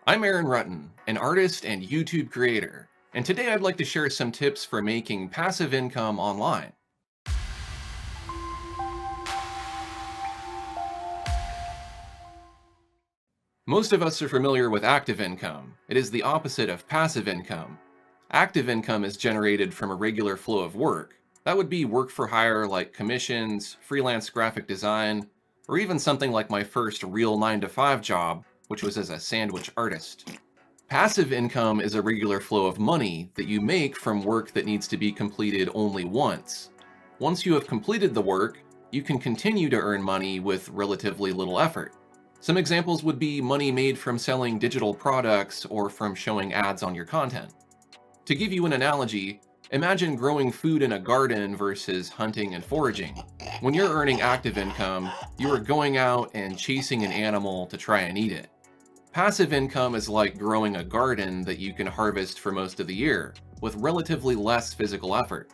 I'm Aaron Rutten, an artist and YouTube creator, and today I'd like to share some tips for making passive income online. Most of us are familiar with active income. It is the opposite of passive income. Active income is generated from a regular flow of work. That would be work for hire like commissions, freelance graphic design, or even something like my first real 9 to 5 job, which was as a sandwich artist. Passive income is a regular flow of money that you make from work that needs to be completed only once. Once you have completed the work, you can continue to earn money with relatively little effort. Some examples would be money made from selling digital products or from showing ads on your content. To give you an analogy, imagine growing food in a garden versus hunting and foraging. When you're earning active income, you are going out and chasing an animal to try and eat it. Passive income is like growing a garden that you can harvest for most of the year, with relatively less physical effort.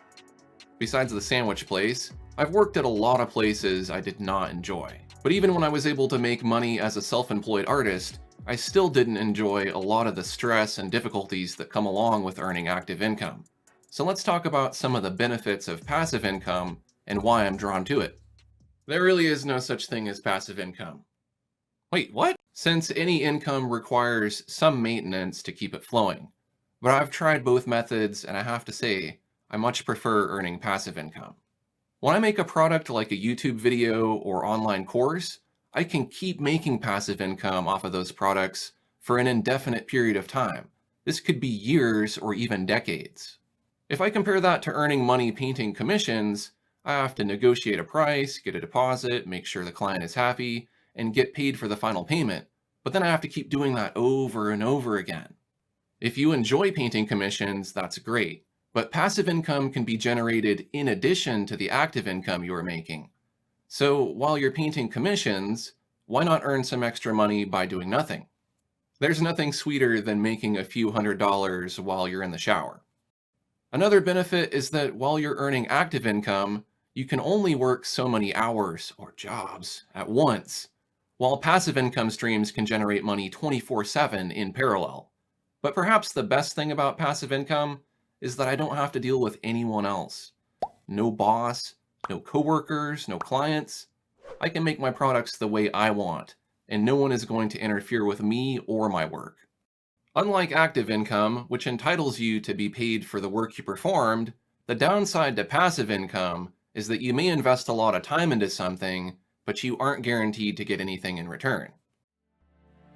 Besides the sandwich place, I've worked at a lot of places I did not enjoy. But even when I was able to make money as a self-employed artist, I still didn't enjoy a lot of the stress and difficulties that come along with earning active income. So let's talk about some of the benefits of passive income and why I'm drawn to it. There really is no such thing as passive income. Wait, what? Since any income requires some maintenance to keep it flowing. But I've tried both methods, and I have to say, I much prefer earning passive income. When I make a product like a YouTube video or online course, I can keep making passive income off of those products for an indefinite period of time. This could be years or even decades. If I compare that to earning money painting commissions, I have to negotiate a price, get a deposit, make sure the client is happy, and get paid for the final payment, but then I have to keep doing that over and over again. If you enjoy painting commissions, that's great, but passive income can be generated in addition to the active income you are making. So while you're painting commissions, why not earn some extra money by doing nothing? There's nothing sweeter than making a few $100s while you're in the shower. Another benefit is that while you're earning active income, you can only work so many hours or jobs at once, while passive income streams can generate money 24/7 in parallel. But perhaps the best thing about passive income is that I don't have to deal with anyone else. No boss, no coworkers, no clients. I can make my products the way I want, and no one is going to interfere with me or my work. Unlike active income, which entitles you to be paid for the work you performed, the downside to passive income is that you may invest a lot of time into something, but you aren't guaranteed to get anything in return.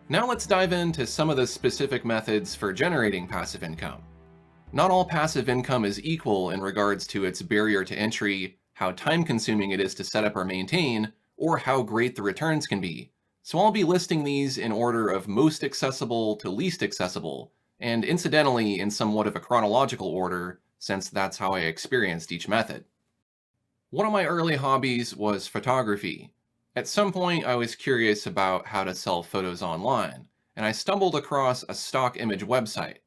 Now let's dive into some of the specific methods for generating passive income. Not all passive income is equal in regards to its barrier to entry, how time-consuming it is to set up or maintain, or how great the returns can be. So I'll be listing these in order of most accessible to least accessible, and incidentally in somewhat of a chronological order, since that's how I experienced each method. One of my early hobbies was photography. At some point, I was curious about how to sell photos online, and I stumbled across a stock image website.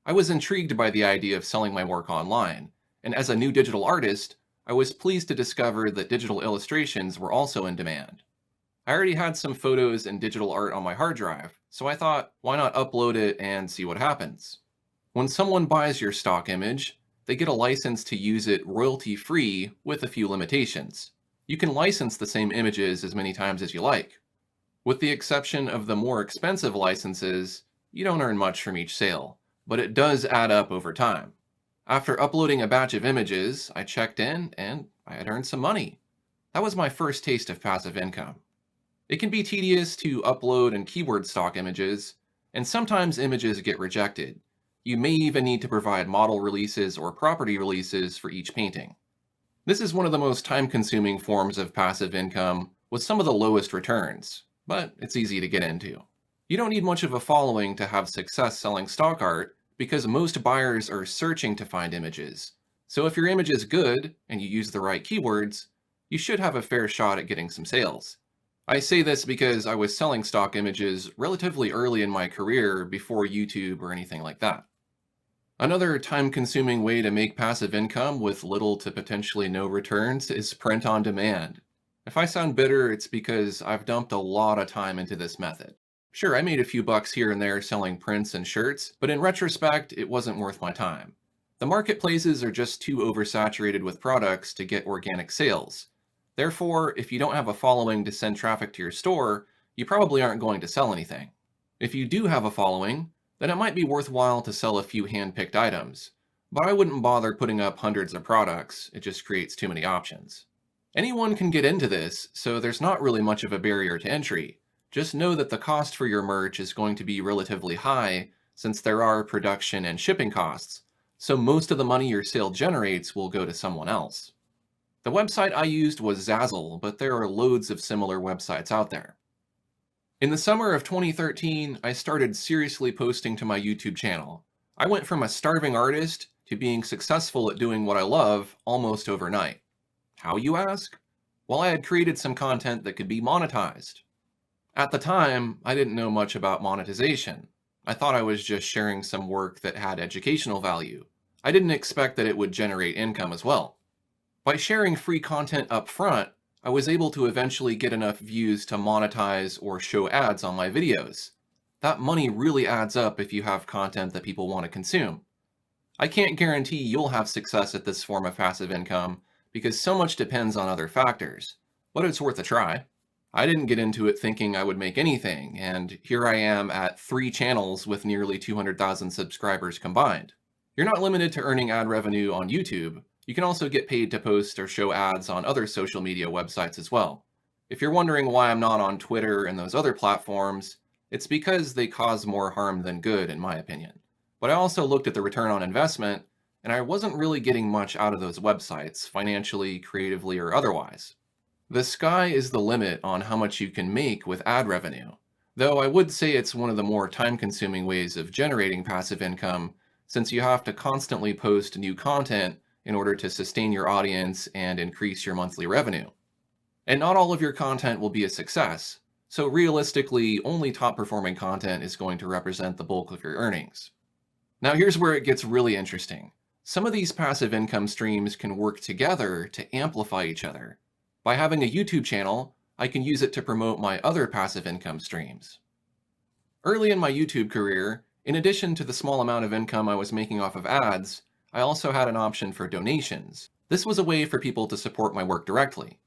I was intrigued by the idea of selling my work online, and as a new digital artist, I was pleased to discover that digital illustrations were also in demand. I already had some photos and digital art on my hard drive, so I thought, why not upload it and see what happens? When someone buys your stock image, they get a license to use it royalty-free with a few limitations. You can license the same images as many times as you like. With the exception of the more expensive licenses, you don't earn much from each sale, but it does add up over time. After uploading a batch of images, I checked in and I had earned some money. That was my first taste of passive income. It can be tedious to upload and keyword stock images, and sometimes images get rejected. You may even need to provide model releases or property releases for each painting. This is one of the most time-consuming forms of passive income with some of the lowest returns, but it's easy to get into. You don't need much of a following to have success selling stock art because most buyers are searching to find images. So if your image is good and you use the right keywords, you should have a fair shot at getting some sales. I say this because I was selling stock images relatively early in my career before YouTube or anything like that. Another time-consuming way to make passive income with little to potentially no returns is print on demand. If I sound bitter, it's because I've dumped a lot of time into this method. Sure, I made a few bucks here and there selling prints and shirts, but in retrospect, it wasn't worth my time. The marketplaces are just too oversaturated with products to get organic sales. Therefore, if you don't have a following to send traffic to your store, you probably aren't going to sell anything. If you do have a following, then it might be worthwhile to sell a few hand-picked items, but I wouldn't bother putting up hundreds of products, it just creates too many options. Anyone can get into this, so there's not really much of a barrier to entry. Just know that the cost for your merch is going to be relatively high since there are production and shipping costs, so most of the money your sale generates will go to someone else. The website I used was Zazzle, but there are loads of similar websites out there. In the summer of 2013, I started seriously posting to my YouTube channel. I went from a starving artist to being successful at doing what I love almost overnight. How, you ask? Well, I had created some content that could be monetized. At the time, I didn't know much about monetization. I thought I was just sharing some work that had educational value. I didn't expect that it would generate income as well. By sharing free content up front, I was able to eventually get enough views to monetize or show ads on my videos. That money really adds up if you have content that people want to consume. I can't guarantee you'll have success at this form of passive income because so much depends on other factors, but it's worth a try. I didn't get into it thinking I would make anything, and here I am at 3 channels with nearly 200,000 subscribers combined. You're not limited to earning ad revenue on YouTube. You can also get paid to post or show ads on other social media websites as well. If you're wondering why I'm not on Twitter and those other platforms, it's because they cause more harm than good, in my opinion. But I also looked at the return on investment, and I wasn't really getting much out of those websites, financially, creatively, or otherwise. The sky is the limit on how much you can make with ad revenue, though I would say it's one of the more time-consuming ways of generating passive income, since you have to constantly post new content in order to sustain your audience and increase your monthly revenue. And not all of your content will be a success, so realistically, only top-performing content is going to represent the bulk of your earnings. Now here's where it gets really interesting. Some of these passive income streams can work together to amplify each other. By having a YouTube channel, I can use it to promote my other passive income streams. Early in my YouTube career, in addition to the small amount of income I was making off of ads, I also had an option for donations. This was a way for people to support my work directly.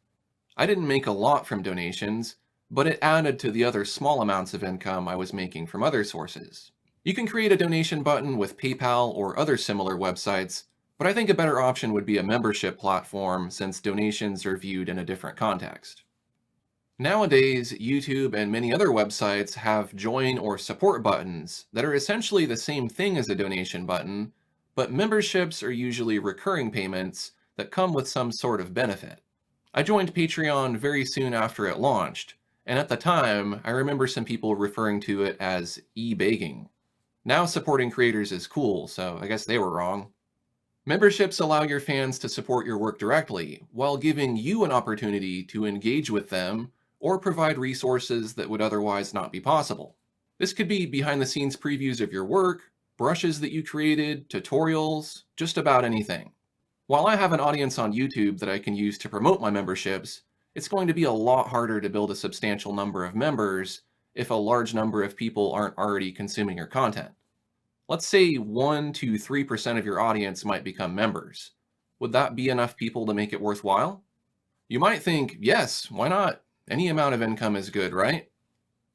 I didn't make a lot from donations, but it added to the other small amounts of income I was making from other sources. You can create a donation button with PayPal or other similar websites, but I think a better option would be a membership platform since donations are viewed in a different context. Nowadays, YouTube and many other websites have join or support buttons that are essentially the same thing as a donation button, but memberships are usually recurring payments that come with some sort of benefit. I joined Patreon very soon after it launched, and at the time, I remember some people referring to it as e-begging. Now supporting creators is cool, so I guess they were wrong. Memberships allow your fans to support your work directly, while giving you an opportunity to engage with them or provide resources that would otherwise not be possible. This could be behind-the-scenes previews of your work, brushes that you created, tutorials, just about anything. While I have an audience on YouTube that I can use to promote my memberships, it's going to be a lot harder to build a substantial number of members if a large number of people aren't already consuming your content. Let's say 1 to 3% of your audience might become members. Would that be enough people to make it worthwhile? You might think, yes, why not? Any amount of income is good, right?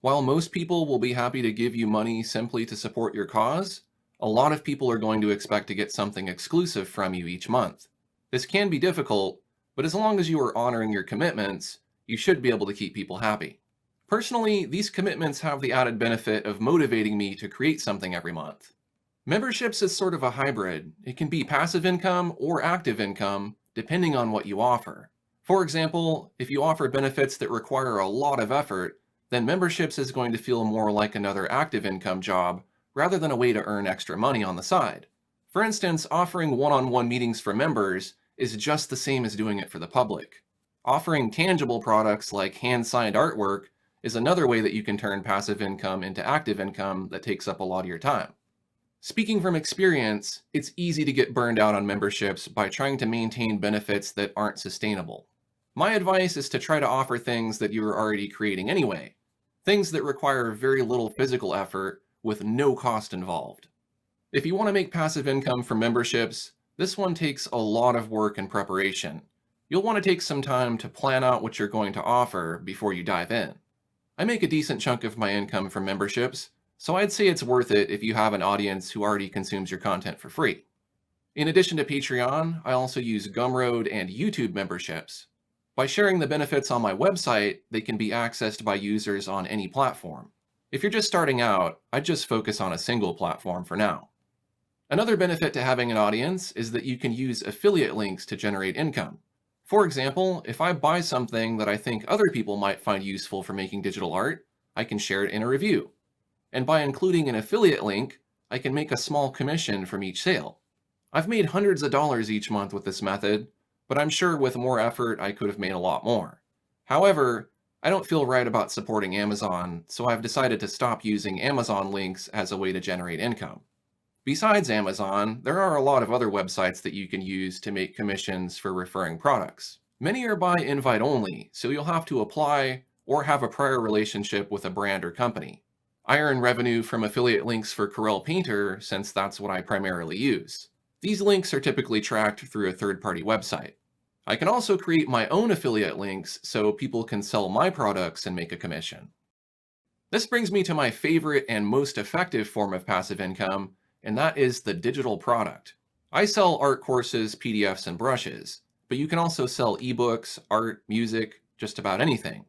While most people will be happy to give you money simply to support your cause, a lot of people are going to expect to get something exclusive from you each month. This can be difficult, but as long as you are honoring your commitments, you should be able to keep people happy. Personally, these commitments have the added benefit of motivating me to create something every month. Memberships is sort of a hybrid. It can be passive income or active income, depending on what you offer. For example, if you offer benefits that require a lot of effort, then memberships is going to feel more like another active income job rather than a way to earn extra money on the side. For instance, offering one-on-one meetings for members is just the same as doing it for the public. Offering tangible products like hand-signed artwork is another way that you can turn passive income into active income that takes up a lot of your time. Speaking from experience, it's easy to get burned out on memberships by trying to maintain benefits that aren't sustainable. My advice is to try to offer things that you are already creating anyway. things that require very little physical effort with no cost involved. If you want to make passive income from memberships, this one takes a lot of work and preparation. You'll want to take some time to plan out what you're going to offer before you dive in. I make a decent chunk of my income from memberships, so I'd say it's worth it if you have an audience who already consumes your content for free. In addition to Patreon, I also use Gumroad and YouTube memberships. By sharing the benefits on my website, they can be accessed by users on any platform. If you're just starting out, I'd just focus on a single platform for now. Another benefit to having an audience is that you can use affiliate links to generate income. For example, if I buy something that I think other people might find useful for making digital art, I can share it in a review. And by including an affiliate link, I can make a small commission from each sale. I've made hundreds of dollars each month with this method, but I'm sure with more effort I could have made a lot more. However, I don't feel right about supporting Amazon, so I've decided to stop using Amazon links as a way to generate income. Besides Amazon, there are a lot of other websites that you can use to make commissions for referring products. Many are by invite only, so you'll have to apply or have a prior relationship with a brand or company. I earn revenue from affiliate links for Corel Painter since that's what I primarily use. These links are typically tracked through a third-party website. I can also create my own affiliate links so people can sell my products and make a commission. This brings me to my favorite and most effective form of passive income, and that is the digital product. I sell art courses, PDFs, and brushes, but you can also sell ebooks, art, music, just about anything.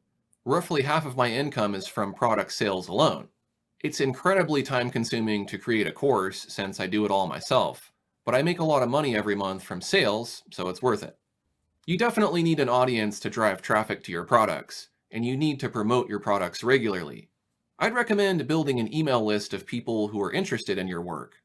Roughly half of my income is from product sales alone. It's incredibly time-consuming to create a course since I do it all myself, but I make a lot of money every month from sales, so it's worth it. You definitely need an audience to drive traffic to your products, and you need to promote your products regularly. I'd recommend building an email list of people who are interested in your work.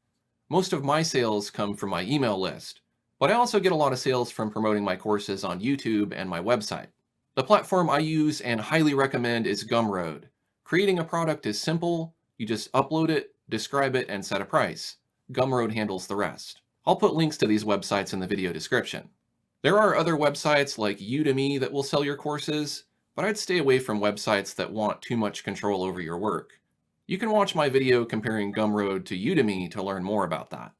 Most of my sales come from my email list, but I also get a lot of sales from promoting my courses on YouTube and my website. The platform I use and highly recommend is Gumroad. Creating a product is simple. You just upload it, describe it, and set a price. Gumroad handles the rest. I'll put links to these websites in the video description. There are other websites like Udemy that will sell your courses, but I'd stay away from websites that want too much control over your work. You can watch my video comparing Gumroad to Udemy to learn more about that.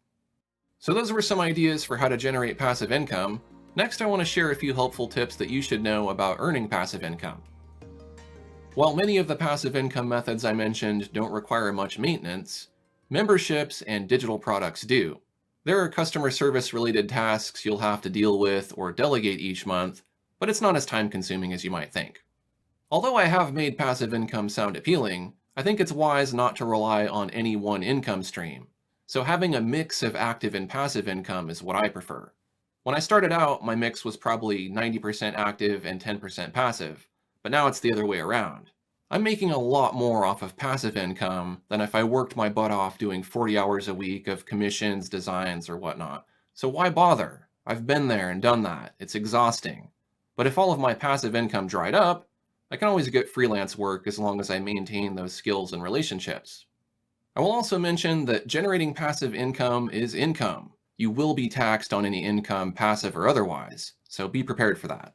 So those were some ideas for how to generate passive income. Next, I want to share a few helpful tips that you should know about earning passive income. While many of the passive income methods I mentioned don't require much maintenance, memberships and digital products do. There are customer service related tasks you'll have to deal with or delegate each month, but it's not as time consuming as you might think. Although I have made passive income sound appealing, I think it's wise not to rely on any one income stream. So having a mix of active and passive income is what I prefer. When I started out, my mix was probably 90% active and 10% passive, but now it's the other way around. I'm making a lot more off of passive income than if I worked my butt off doing 40 hours a week of commissions, designs, or whatnot. So why bother? I've been there and done that. It's exhausting. But if all of my passive income dried up, I can always get freelance work as long as I maintain those skills and relationships. I will also mention that generating passive income is income. You will be taxed on any income, passive or otherwise, so be prepared for that.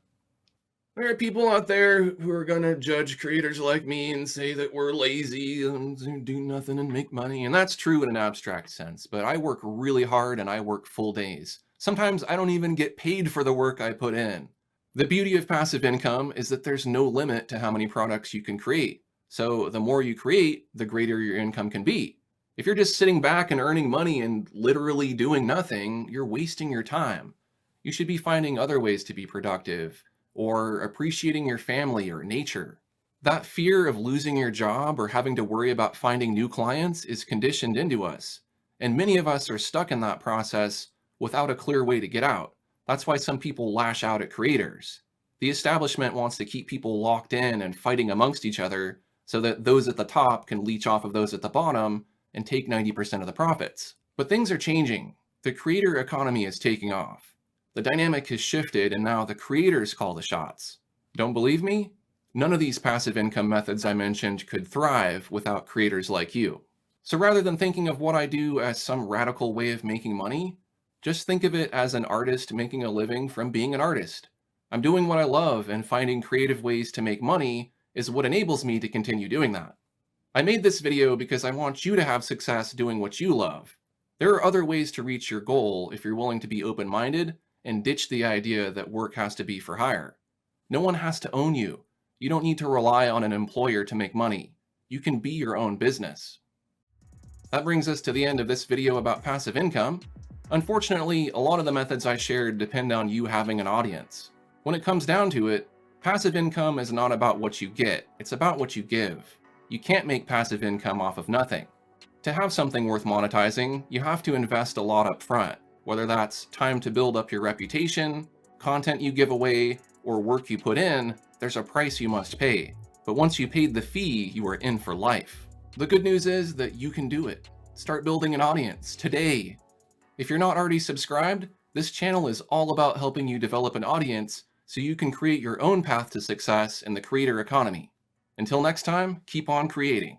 There are people out there who are going to judge creators like me and say that we're lazy and do nothing and make money. And that's true in an abstract sense, but I work really hard and I work full days. Sometimes I don't even get paid for the work I put in. The beauty of passive income is that there's no limit to how many products you can create. So the more you create, the greater your income can be. If you're just sitting back and earning money and literally doing nothing, you're wasting your time. You should be finding other ways to be productive, or appreciating your family or nature. That fear of losing your job or having to worry about finding new clients is conditioned into us, and many of us are stuck in that process without a clear way to get out. That's why some people lash out at creators. The establishment wants to keep people locked in and fighting amongst each other so that those at the top can leech off of those at the bottom and take 90% of the profits. But things are changing. The creator economy is taking off. The dynamic has shifted and now the creators call the shots. Don't believe me? None of these passive income methods I mentioned could thrive without creators like you. So rather than thinking of what I do as some radical way of making money, just think of it as an artist making a living from being an artist. I'm doing what I love and finding creative ways to make money is what enables me to continue doing that. I made this video because I want you to have success doing what you love. There are other ways to reach your goal if you're willing to be open-minded and ditch the idea that work has to be for hire. No one has to own you. You don't need to rely on an employer to make money. You can be your own business. That brings us to the end of this video about passive income. Unfortunately, a lot of the methods I shared depend on you having an audience. When it comes down to it, passive income is not about what you get, it's about what you give. You can't make passive income off of nothing. To have something worth monetizing, you have to invest a lot up front, whether that's time to build up your reputation, content you give away, or work you put in. There's a price you must pay. But once you paid the fee, you are in for life. The good news is that you can do it. Start building an audience today. If you're not already subscribed, this channel is all about helping you develop an audience so you can create your own path to success in the creator economy. Until next time, keep on creating.